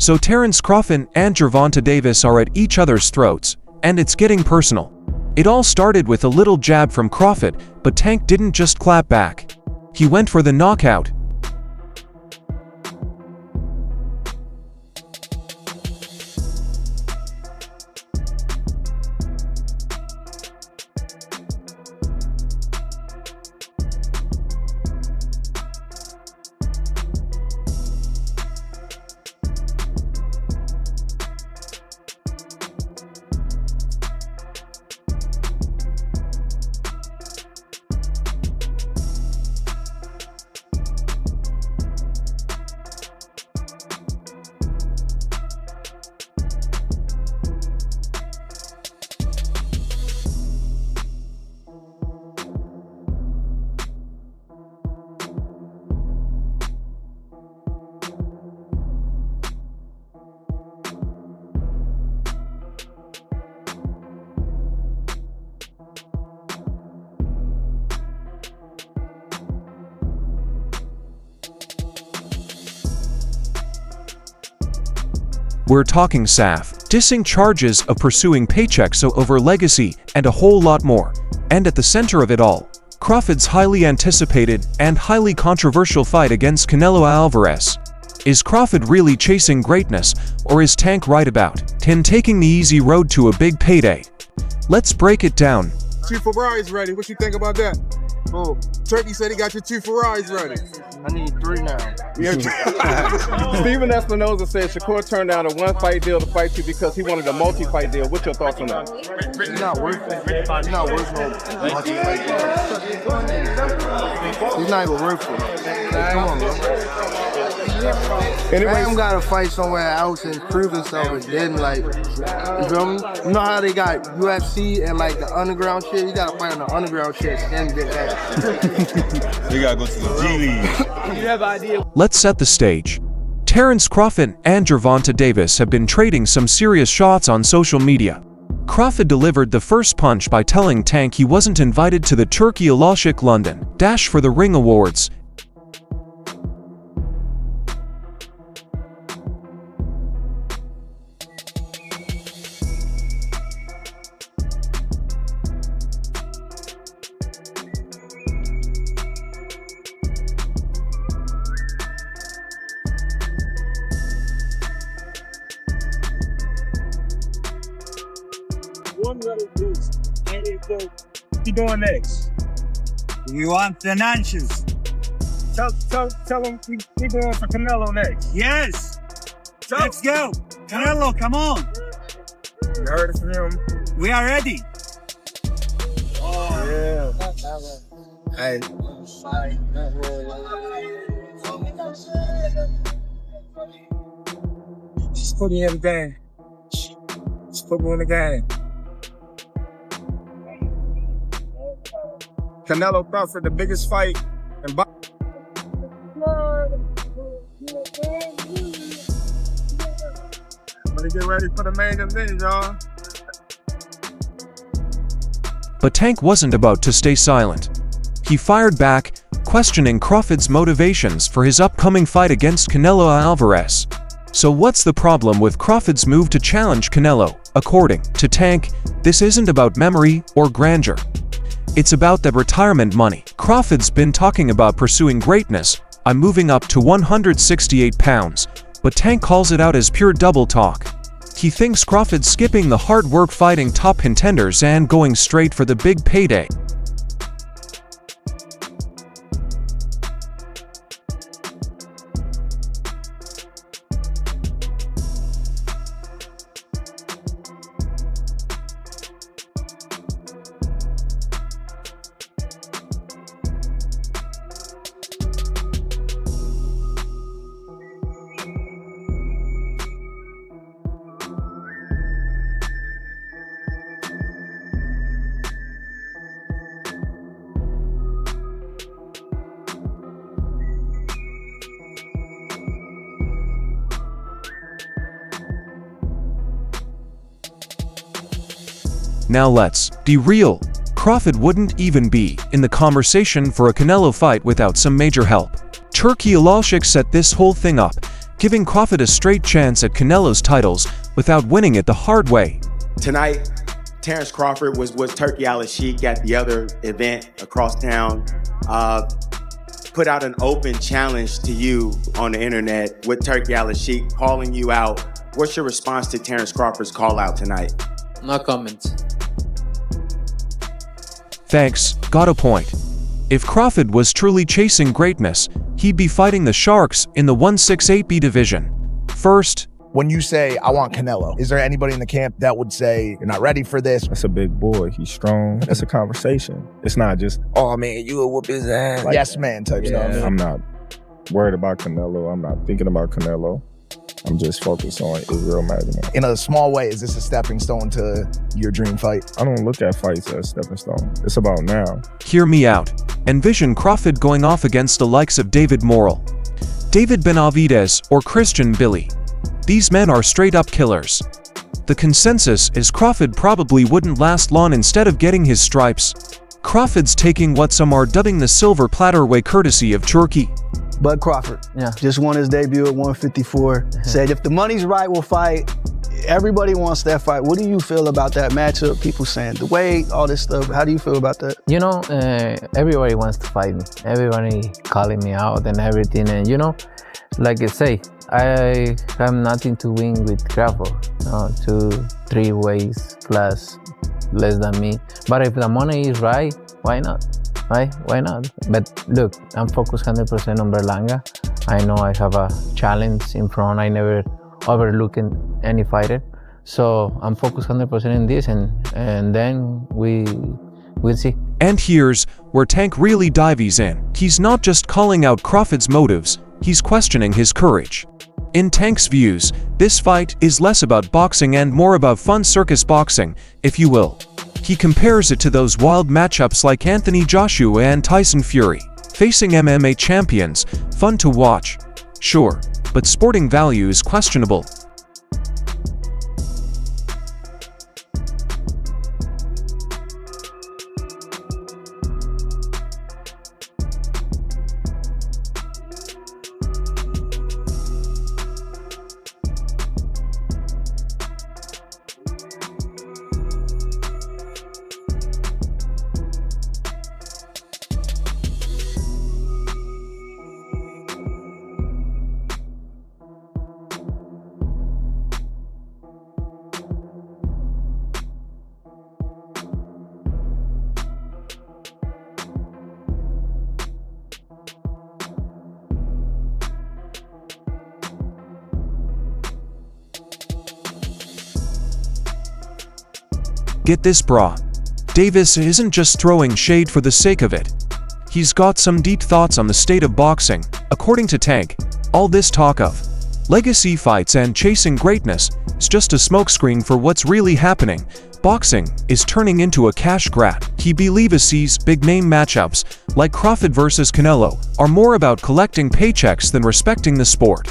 So Terence Crawford and Gervonta Davis are at each other's throats, and it's getting personal. It all started with a little jab from Crawford, but Tank didn't just clap back. He went for the knockout. We're talking SAF, dissing charges of pursuing paychecks over legacy, and a whole lot more. And at the center of it all, Crawford's highly anticipated and highly controversial fight against Canelo Alvarez. Is Crawford really chasing greatness, or is Tank right about taking the easy road to a big payday? Let's break it down. 2 Ferraris ready. What you think about that? Oh, Turkey said he got your 2 Ferraris ready. I need 3 now. Yeah. Steven Espinoza said Shakur turned down a 1-fight deal to fight you because he wanted a multi-fight deal. What's your thoughts on that? He's not worth it. He's not worth no multi-fight deal. He's not even worth it. Come on, bro. Ram gotta fight somewhere else and prove himself, and then like, you feel me? You know how they got UFC and like the underground shit? You gotta fight on the underground shit and get that. You gotta go to the G League. You have an idea? Let's set the stage. Terence Crawford and Gervonta Davis have been trading some serious shots on social media. Crawford delivered the first punch by telling Tank he wasn't invited to the Turkey Alashik London Dash for the Ring Awards. What you doing next? We want financials. Tell him we going for Canelo next. Yes. Let's go. Canelo, come on. You heard it from him. We are ready. Yeah. Hey. Just put me in the game. Just put me in the game. Canelo Crawford, the biggest fight in boxing. Better get ready for the main event, y'all. But Tank wasn't about to stay silent. He fired back, questioning Crawford's motivations for his upcoming fight against Canelo Alvarez. So what's the problem with Crawford's move to challenge Canelo? According to Tank, this isn't about memory or grandeur. It's about the retirement money. Crawford's been talking about pursuing greatness. I'm moving up to 168 pounds, but Tank calls it out as pure double talk. He thinks Crawford's skipping the hard work fighting top contenders and going straight for the big payday. Now let's be real. Crawford wouldn't even be in the conversation for a Canelo fight without some major help. Turkey Alashik set this whole thing up, giving Crawford a straight chance at Canelo's titles without winning it the hard way. Tonight, Terence Crawford was Turkey Al-Sheikh at the other event across town. Put out an open challenge to you on the internet with Turkey Al-Sheikh calling you out. What's your response to Terence Crawford's call out tonight? No comments. Thanks, got a point. If Crawford was truly chasing greatness, he'd be fighting the Sharks in the 168B division. First, when you say, I want Canelo, is there anybody in the camp that would say, you're not ready for this? That's a big boy. He's strong. That's a conversation. It's not just, oh man, you will whoop his ass. Like, yes, man type stuff. I'm not worried about Canelo. I'm not thinking about Canelo. I'm just focused on Israel Magomedov. In a small way, is this a stepping stone to your dream fight? I don't look at fights as stepping stone. It's about now. Hear me out. Envision Crawford going off against the likes of David Morrell, David Benavidez, or Christian Billy. These men are straight-up killers. The consensus is Crawford probably wouldn't last long. Instead of getting his stripes, Crawford's taking what some are dubbing the silver platter way courtesy of Turkey. Bud Crawford, just won his debut at 154. Said if the money's right, we'll fight. Everybody wants that fight. What do you feel about that matchup? People saying the weight, all this stuff. How do you feel about that? You know, everybody wants to fight me. Everybody calling me out and everything. And you know, like I say, I have nothing to win with Crawford. 2-3 ways plus less than me. But if the money is right, why not? Right? Why not? But look, I'm focused 100% on Berlanga. I know I have a challenge in front. I never overlook any fighter. So I'm focused 100% in this, and then we'll see. And here's where Tank really dives in. He's not just calling out Crawford's motives, he's questioning his courage. In Tank's views, this fight is less about boxing and more about fun circus boxing, if you will. He compares it to those wild matchups like Anthony Joshua and Tyson Fury. Facing MMA champions, fun to watch, sure, but sporting value is questionable. Get this, brah. Davis isn't just throwing shade for the sake of it. He's got some deep thoughts on the state of boxing. According to Tank, all this talk of legacy fights and chasing greatness is just a smokescreen for what's really happening. Boxing is turning into a cash grab. He believes these big-name matchups, like Crawford versus Canelo, are more about collecting paychecks than respecting the sport.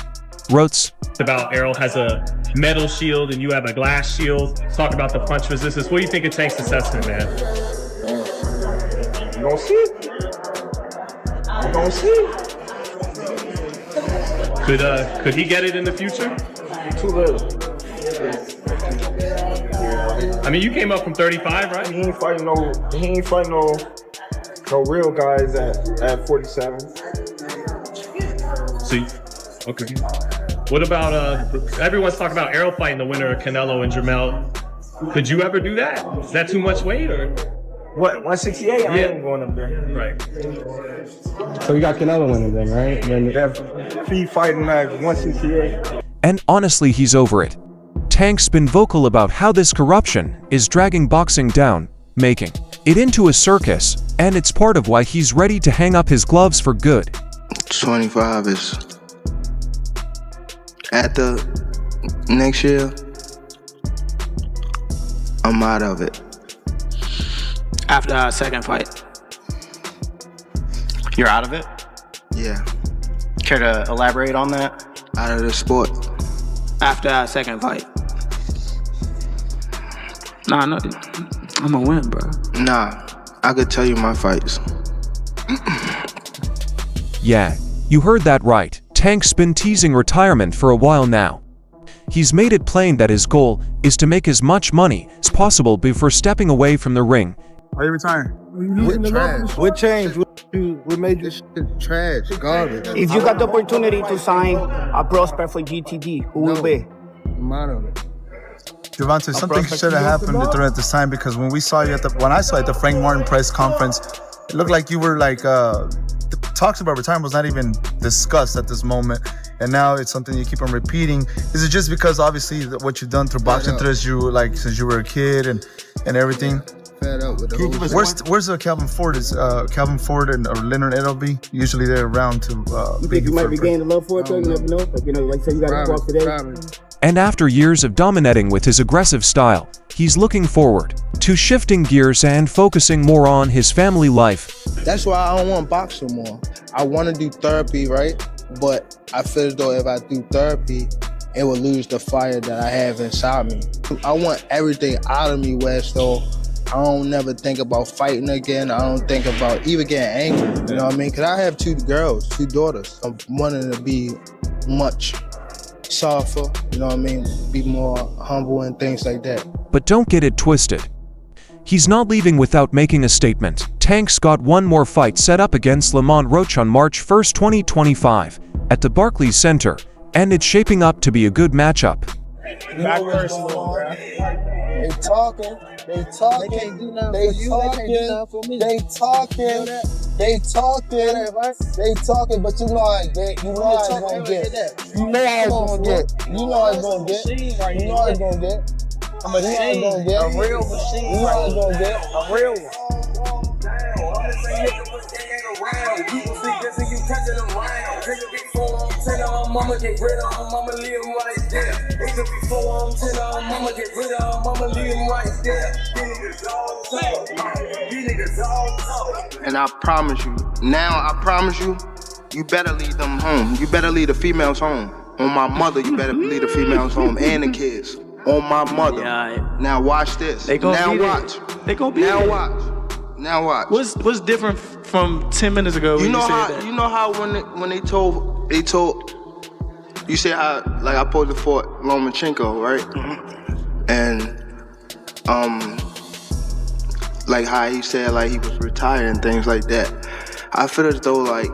Rotes. About Errol has a metal shield and you have a glass shield. Talk about the punch resistance. What do you think of Tank's assessment, man? You gonna see? You gonna see? Could he get it in the future? Too little. I mean, you came up from 35, right? He ain't fighting no real guys at 47. So, okay. What about everyone's talking about Errol fighting the winner of Canelo and Jermell. Could you ever do that? Is that too much weight or? What, 168? I ain't going up there. Right. So you got Canelo winning then, right? Then he fighting at 168. And honestly, he's over it. Tank's been vocal about how this corruption is dragging boxing down, making it into a circus, and it's part of why he's ready to hang up his gloves for good. 25 is at the next year. I'm out of it. After our second fight. You're out of it? Yeah. Care to elaborate on that? Out of the sport. After our second fight. Nah, no, I'm gonna win, bro. Nah, I could tell you my fights. Yeah, you heard that right. Tank's been teasing retirement for a while now. He's made it plain that his goal is to make as much money as possible before stepping away from the ring. Are you retiring? What trash? What changed? What made this shit trash? Garbage. If you got the opportunity to sign a prospect for GTD, who will be? I'm out of it. Gervonta, something should have happened during this time, because when I saw you at the Frank Martin press conference, it looked like you were like the talks about retirement was not even discussed at this moment, and now it's something you keep on repeating. Is it just because obviously what you've done through boxing since you were a kid and everything? Fed up with the Where's Calvin Ford? Is Calvin Ford and Leonard Edelby usually they're around to? You think you might regain the love for it though? You never know. Like like say you got to walk today. And after years of dominating with his aggressive style, he's looking forward to shifting gears and focusing more on his family life. That's why I don't want to box no more. I want to do therapy, right? But I feel as though if I do therapy, it will lose the fire that I have inside me. I want everything out of me where so I don't never think about fighting again. I don't think about even getting angry. You know what I mean? Because I have 2 girls, 2 daughters. I'm wanting to be much softer, you know what I mean? Be more humble and things like that. But don't get it twisted. He's not leaving without making a statement. Tank's got one more fight set up against Lamont Roach on March 1st, 2025 at the Barclays Center, and it's shaping up to be a good matchup. Back personal, bro. They talking. They talking. But you know I get. You know I gonna get. You know I gonna get. You know I gonna get. You know I gonna get. I'm a machine. A real machine. You know I gonna get. A real one. And I promise you, you better leave them home. You better leave the females home. On my mother, you better leave the females home and the kids. On my mother. Yeah. Now watch this. Now watch. They gonna be now there. watch. Now watch. What's different from 10 minutes ago when you said that? You know how when they told you say how like I posed for Lomachenko, right? Mm-hmm. And like how he said like he was retired and things like that. I feel as though like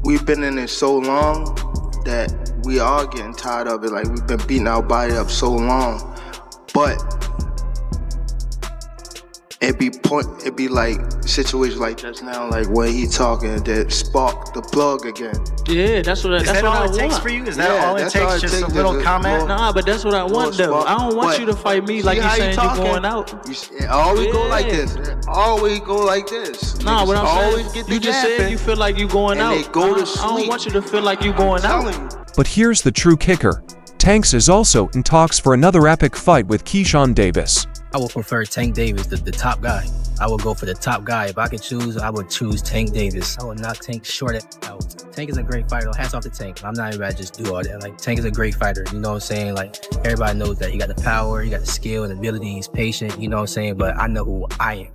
we've been in it so long that we are getting tired of it. Like we've been beating our body up so long, but it be like situations like just now, like when he talking that spark the plug again. Yeah, that's what I want. Takes for you? Is that all it takes? Just a little comment? Nah, but that's what I want though. I don't want you to fight me like you saying you going out. It always go like this. Always go like this. Nah, what I'm always saying, get you just said you feel like you going out. They go to sleep. I don't want you to feel like you going out. But here's the true kicker. Tanks is also in talks for another epic fight with Keyshawn Davis. I would prefer Tank Davis, the top guy. I would go for the top guy. If I could choose, I would choose Tank Davis. I would knock Tank short out. Tank is a great fighter. Hats off to Tank. I'm not even about to just do all that. Like, Tank is a great fighter. You know what I'm saying? Like, everybody knows that. He got the power, he got the skill and ability. He's patient. You know what I'm saying? But I know who I am.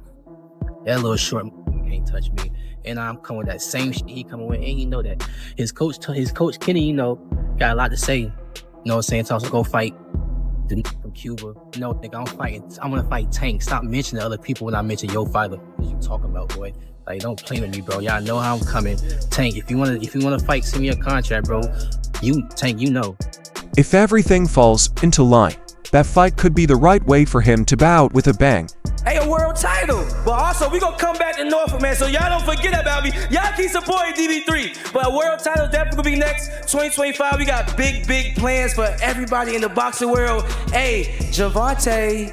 That little short can't touch me. And I'm coming with that same shit he coming with. And he know that. His coach Kenny, you know, got a lot to say. You know what I'm saying? Tells him to go fight from Cuba. No, nigga, I'm gonna fight Tank. Stop mentioning other people when I mention your fighter. What you talking about, boy? Like, don't play with me, bro. Y'all know how I'm coming. Tank, if you wanna fight, send me a contract, bro. Tank, you know. If everything falls into line, that fight could be the right way for him to bow out with a bang. Hey, a world title. But also, we gonna come back to Norfolk, man. So y'all don't forget about me. Y'all keep supporting DB3. But a world title definitely gonna be next 2025. We got big plans for everybody in the boxing world. Hey, Gervonta,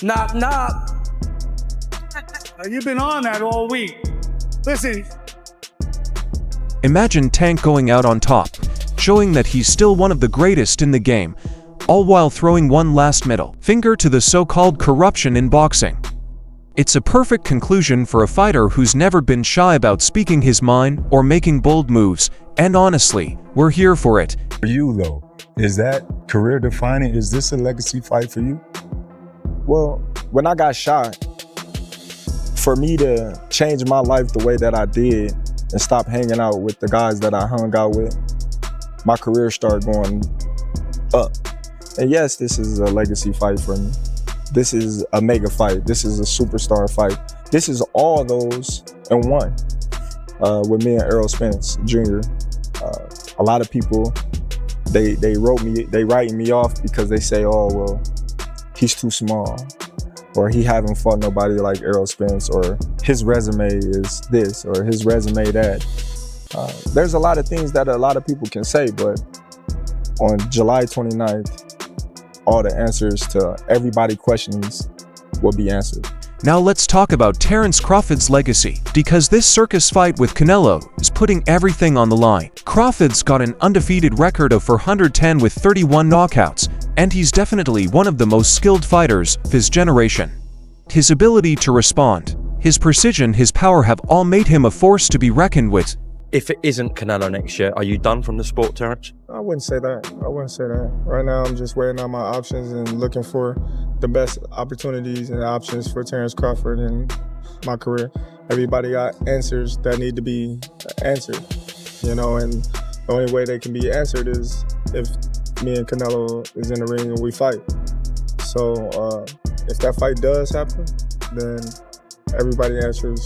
knock knock. You've been on that all week. Listen. Imagine Tank going out on top, showing that he's still one of the greatest in the game, all while throwing one last middle finger to the so-called corruption in boxing. It's a perfect conclusion for a fighter who's never been shy about speaking his mind or making bold moves, and honestly, we're here for it. For you though, is that career defining? Is this a legacy fight for you? Well, when I got shot, for me to change my life the way that I did and stop hanging out with the guys that I hung out with, my career started going up. And yes, this is a legacy fight for me. This is a mega fight. This is a superstar fight. This is all those in one. With me and Errol Spence Jr. A lot of people, they writing me off because they say, oh, well, he's too small, or he haven't fought nobody like Errol Spence, or his resume is this, or his resume that. There's a lot of things that a lot of people can say, but on July 29th, all the answers to everybody's questions will be answered. Now let's talk about Terence Crawford's legacy, because this circus fight with Canelo is putting everything on the line. Crawford's got an undefeated record of 410 with 31 knockouts, and he's definitely one of the most skilled fighters of his generation. His ability to respond, his precision, his power have all made him a force to be reckoned with. If it isn't Canelo next year, are you done from the sport, Terence? I wouldn't say that. Right now, I'm just weighing out my options and looking for the best opportunities and options for Terence Crawford and my career. Everybody got answers that need to be answered, and the only way they can be answered is if me and Canelo is in the ring and we fight. So if that fight does happen, then everybody answers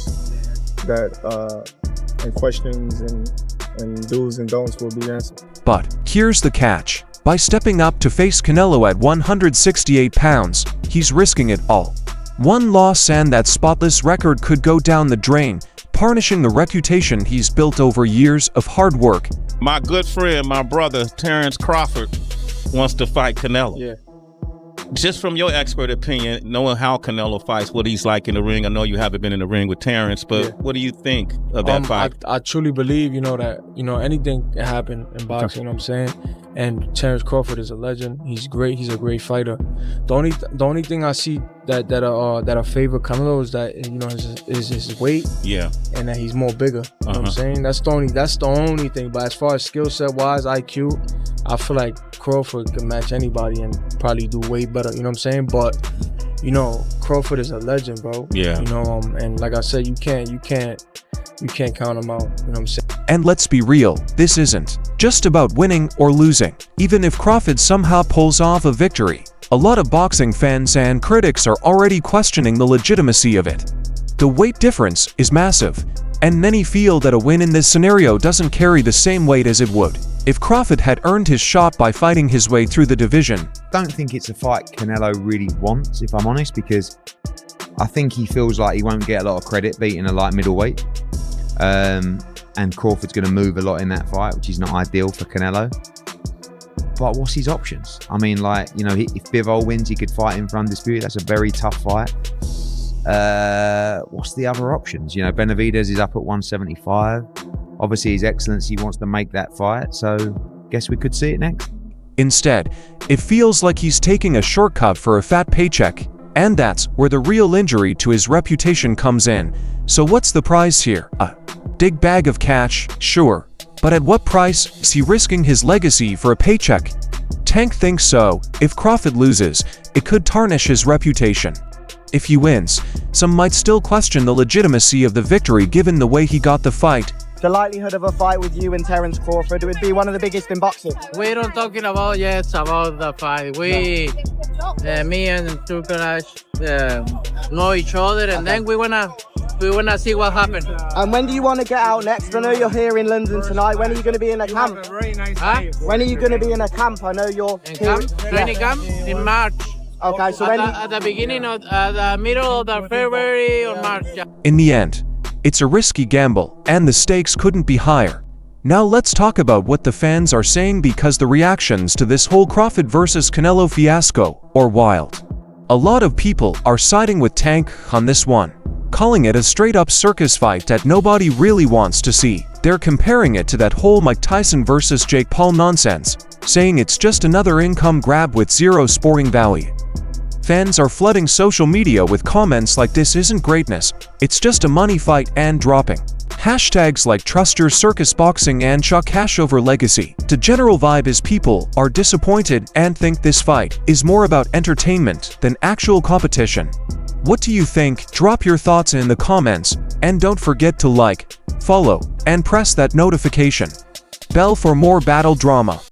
that and questions and do's and don'ts will be answered. But here's the catch. By stepping up to face Canelo at 168 pounds, he's risking it all. One loss and that spotless record could go down the drain, tarnishing the reputation he's built over years of hard work. My good friend, my brother, Terence Crawford, wants to fight Canelo. Yeah. Just from your expert opinion, knowing how Canelo fights, what he's like in the ring, I know you haven't been in the ring with Terence, but what do you think of that fight? I truly believe, that, anything can happen in boxing, you know what I'm saying? And Terence Crawford is a legend. He's great. He's a great fighter. The only thing I see that favor Canelo is that, is his weight. Yeah. And that he's more bigger. You know what I'm saying? That's the only thing. But as far as skill set wise, IQ, I feel like Crawford can match anybody and probably do way better. You know what I'm saying? But Crawford is a legend, bro. Yeah. And like I said, you can't count him out. You know what I'm saying? And let's be real, this isn't just about winning or losing. Even if Crawford somehow pulls off a victory, a lot of boxing fans and critics are already questioning the legitimacy of it. The weight difference is massive, and many feel that a win in this scenario doesn't carry the same weight as it would if Crawford had earned his shot by fighting his way through the division. Don't think it's a fight Canelo really wants, if I'm honest, because I think he feels like he won't get a lot of credit beating a light middleweight. And Crawford's going to move a lot in that fight, which is not ideal for Canelo. But what's his options? I mean, if Bivol wins, he could fight him for undisputed. That's a very tough fight. What's the other options? Benavidez is up at 175. Obviously, His Excellency wants to make that fight, so guess we could see it next. Instead, it feels like he's taking a shortcut for a fat paycheck, and that's where the real injury to his reputation comes in. So what's the prize here? A big bag of cash, sure, but at what price is he risking his legacy for a paycheck? Tank thinks so. If Crawford loses, it could tarnish his reputation. If he wins, some might still question the legitimacy of the victory given the way he got the fight. The likelihood of a fight with you and Terence Crawford would be one of the biggest in boxing. We don't talking about about the fight. Me and Turkanash know each other, and then we wanna see what happens. And when do you want to get out next? I know you're here in London tonight. When are you going to be in a camp? When are you going to be in a camp? I know you're in camp. Training camp in March. Okay, so at the beginning of the middle of the February or March. Yeah. In the end, it's a risky gamble, and the stakes couldn't be higher. Now let's talk about what the fans are saying, because the reactions to this whole Crawford versus Canelo fiasco are wild. A lot of people are siding with Tank on this one, calling it a straight-up circus fight that nobody really wants to see. They're comparing it to that whole Mike Tyson versus Jake Paul nonsense, saying it's just another income grab with zero sporting value. Fans are flooding social media with comments like "this isn't greatness, it's just a money fight," and dropping hashtags like "trust your circus boxing" and "Chuck Cash over legacy." The general vibe is people are disappointed and think this fight is more about entertainment than actual competition. What do you think? Drop your thoughts in the comments, and don't forget to like, follow, and press that notification bell for more battle drama.